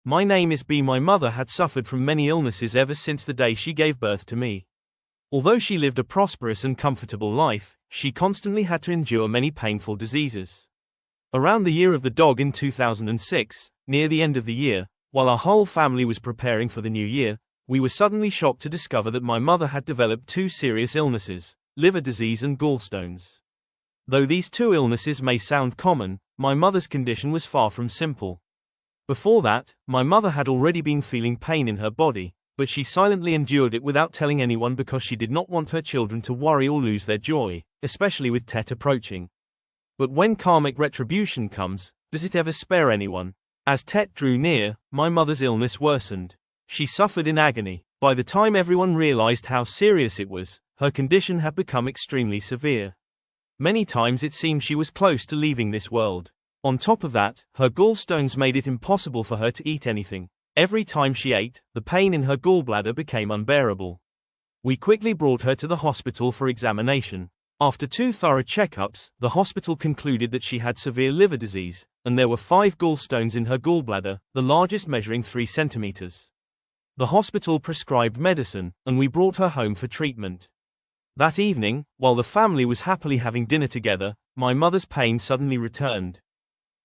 My name is B. My mother had suffered from many illnesses ever since the day she gave birth to me. Although she lived a prosperous and comfortable life, she constantly had to endure many painful diseases. Around the year of the dog in 2006, near the end of the year, while our whole family was preparing for the new year, we were suddenly shocked to discover that my mother had developed two serious illnesses, liver disease and gallstones. Though these two illnesses may sound common, my mother's condition was far from simple. Before that, my mother had already been feeling pain in her body, but she silently endured it without telling anyone because she did not want her children to worry or lose their joy, especially with Tet approaching. But when karmic retribution comes, does it ever spare anyone? As Tet drew near, my mother's illness worsened. She suffered in agony. By the time everyone realized how serious it was, her condition had become extremely severe. Many times it seemed she was close to leaving this world. On top of that, her gallstones made it impossible for her to eat anything. Every time she ate, the pain in her gallbladder became unbearable. We quickly brought her to the hospital for examination. After 2 thorough checkups, the hospital concluded that she had severe liver disease, and there were 5 gallstones in her gallbladder, the largest measuring 3 centimeters. The hospital prescribed medicine, and we brought her home for treatment. That evening, while the family was happily having dinner together, my mother's pain suddenly returned.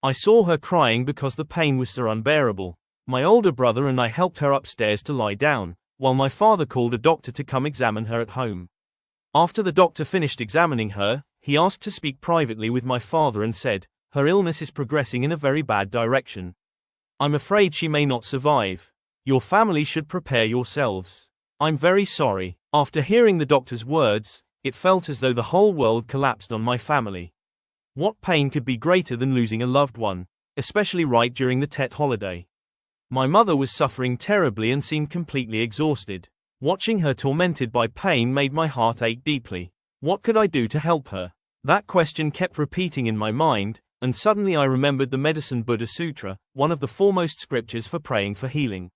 I saw her crying because the pain was so unbearable. My older brother and I helped her upstairs to lie down, while my father called a doctor to come examine her at home. After the doctor finished examining her, he asked to speak privately with my father and said, "Her illness is progressing in a very bad direction. I'm afraid she may not survive. Your family should prepare yourselves. I'm very sorry." After hearing the doctor's words, it felt as though the whole world collapsed on my family. What pain could be greater than losing a loved one, especially right during the Tet holiday? My mother was suffering terribly and seemed completely exhausted. Watching her tormented by pain made my heart ache deeply. What could I do to help her? That question kept repeating in my mind, and suddenly I remembered the Medicine Buddha Sutra, one of the foremost scriptures for praying for healing.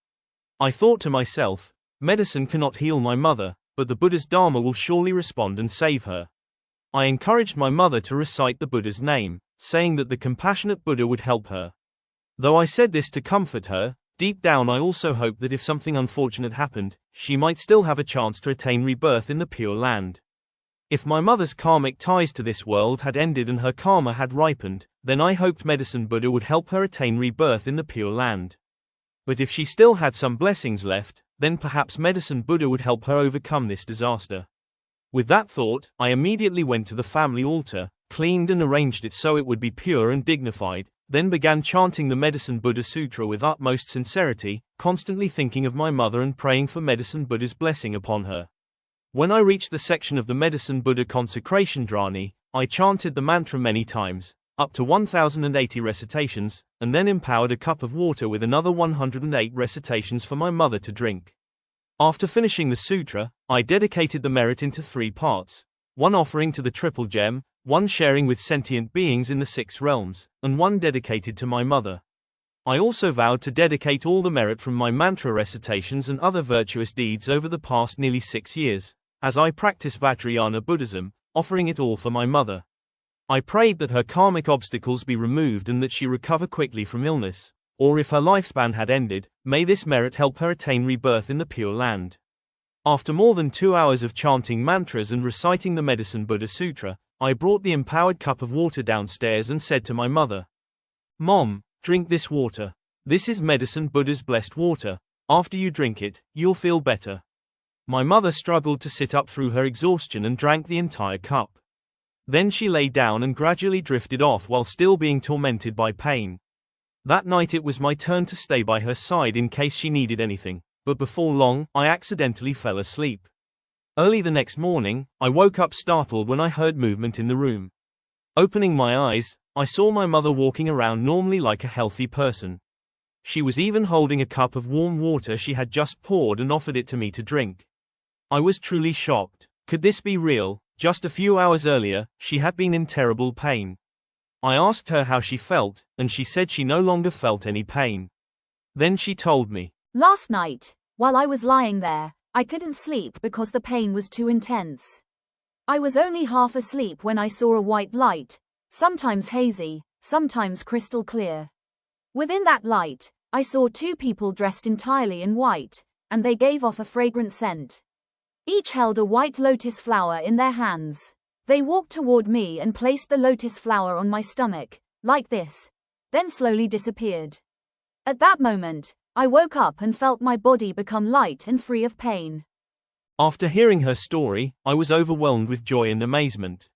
I thought to myself, medicine cannot heal my mother, but the Buddha's Dharma will surely respond and save her. I encouraged my mother to recite the Buddha's name, saying that the compassionate Buddha would help her. Though I said this to comfort her, deep down I also hoped that if something unfortunate happened, she might still have a chance to attain rebirth in the Pure Land. If my mother's karmic ties to this world had ended and her karma had ripened, then I hoped Medicine Buddha would help her attain rebirth in the Pure Land. But if she still had some blessings left, then perhaps Medicine Buddha would help her overcome this disaster. With that thought, I immediately went to the family altar, cleaned and arranged it so it would be pure and dignified, then began chanting the Medicine Buddha Sutra with utmost sincerity, constantly thinking of my mother and praying for Medicine Buddha's blessing upon her. When I reached the section of the Medicine Buddha consecration dhrani, I chanted the mantra many times, up to 1080 recitations, and then empowered a cup of water with another 108 recitations for my mother to drink. After finishing the sutra, I dedicated the merit into 3 parts, one offering to the Triple Gem, one sharing with sentient beings in the 6 realms, and one dedicated to my mother. I also vowed to dedicate all the merit from my mantra recitations and other virtuous deeds over the past nearly 6 years, as I practice Vajrayana Buddhism, offering it all for my mother. I prayed that her karmic obstacles be removed and that she recover quickly from illness, or if her lifespan had ended, may this merit help her attain rebirth in the Pure Land. After more than 2 hours of chanting mantras and reciting the Medicine Buddha Sutra, I brought the empowered cup of water downstairs and said to my mother, "Mom, drink this water. This is Medicine Buddha's blessed water. After you drink it, you'll feel better." My mother struggled to sit up through her exhaustion and drank the entire cup. Then she lay down and gradually drifted off while still being tormented by pain. That night it was my turn to stay by her side in case she needed anything, but before long, I accidentally fell asleep. Early the next morning, I woke up startled when I heard movement in the room. Opening my eyes, I saw my mother walking around normally like a healthy person. She was even holding a cup of warm water she had just poured and offered it to me to drink. I was truly shocked. Could this be real? Just a few hours earlier, she had been in terrible pain. I asked her how she felt, and she said she no longer felt any pain. Then she told me, "Last night, while I was lying there, I couldn't sleep because the pain was too intense. I was only half asleep when I saw a white light, sometimes hazy, sometimes crystal clear. Within that light, I saw two people dressed entirely in white, and they gave off a fragrant scent. Each held a white lotus flower in their hands. They walked toward me and placed the lotus flower on my stomach, like this, then slowly disappeared. At that moment, I woke up and felt my body become light and free of pain. After hearing her story, I was overwhelmed with joy and amazement.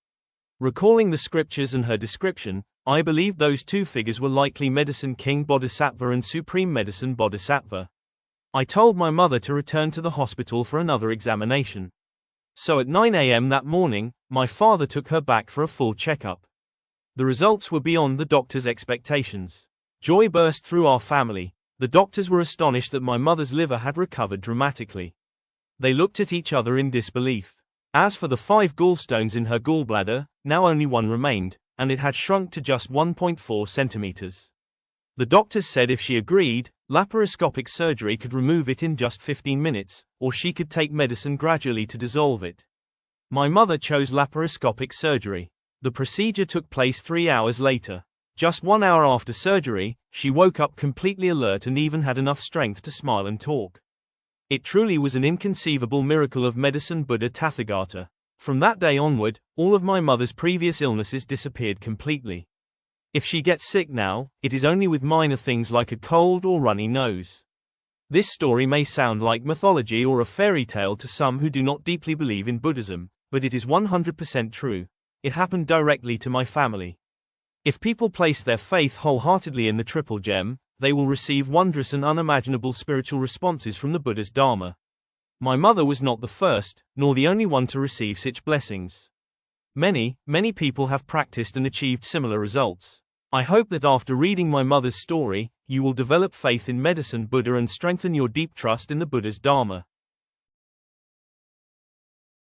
Recalling the scriptures and her description, I believed those two figures were likely Medicine King Bodhisattva and Supreme Medicine Bodhisattva. I told my mother to return to the hospital for another examination. So at 9 a.m. that morning, my father took her back for a full checkup. The results were beyond the doctor's expectations. Joy burst through our family. The doctors were astonished that my mother's liver had recovered dramatically. They looked at each other in disbelief. As for the 5 gallstones in her gallbladder, now only one remained, and it had shrunk to just 1.4 centimeters. The doctors said if she agreed, laparoscopic surgery could remove it in just 15 minutes, or she could take medicine gradually to dissolve it. My mother chose laparoscopic surgery. The procedure took place 3 hours later. Just 1 hour after surgery, she woke up completely alert and even had enough strength to smile and talk. It truly was an inconceivable miracle of Medicine Buddha Tathagata. From that day onward, all of my mother's previous illnesses disappeared completely. If she gets sick now, it is only with minor things like a cold or runny nose. This story may sound like mythology or a fairy tale to some who do not deeply believe in Buddhism, but it is 100% true. It happened directly to my family. If people place their faith wholeheartedly in the Triple Gem, they will receive wondrous and unimaginable spiritual responses from the Buddha's Dharma. My mother was not the first, nor the only one to receive such blessings. Many people have practiced and achieved similar results. I hope that after reading my mother's story, you will develop faith in Medicine Buddha and strengthen your deep trust in the Buddha's Dharma.